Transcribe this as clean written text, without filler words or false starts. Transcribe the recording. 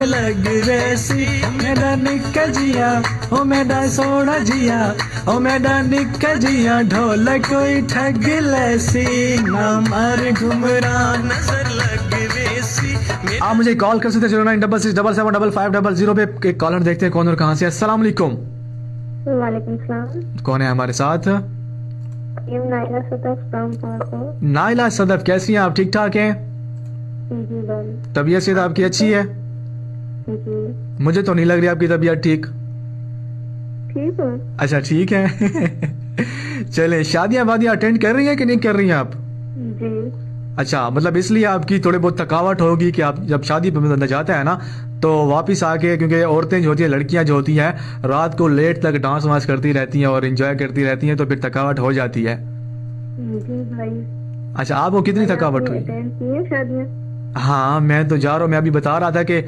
लग वैसी मेरा निक्का जिया ओ मेरा सोना जिया ओ मेरा निक्का जिया ढोलक कोई ठग लैसी ना मार घुमरा नजर लग वैसी। आप मुझे कॉल कर सकते हैं 0966775500 पे। एक कॉलर देखते हैं कौन और कहां से। अस्सलाम वालेकुम। वालेकुम सलाम। कौन है हमारे साथ? नाइला सदफ फ्रॉम पाको। नाइला सदफ, कैसी हैं आप? ठीक ठाक हैं? जी बस। तबीयत से आपकी अच्छी है? जी मुझे तो नहीं लग रही आपकी तबीयत ठीक। ठीक है। अच्छा ठीक है। चले, शादियां वादियां अटेंड कर रही हैं कि नहीं कर रही हैं आप? जी। अच्छा, मतलब इसलिए आपकी थोड़ी बहुत थकावट होगी कि आप जब शादी पर बंदा जाता है ना तो वापस आके, क्योंकि औरतें जो होती हैं, लड़कियां जो होती हैं, रात को लेट तक डांस वांस करती रहती हैं और एंजॉय करती रहती हैं, तो फिर थकावट हो जाती है। जी भाई। अच्छा, आपको कितनी थकावट हुई? अटेंड की है शादियाँ? हाँ, मैं तो जा रहा हूँ। मैं अभी बता रहा था कि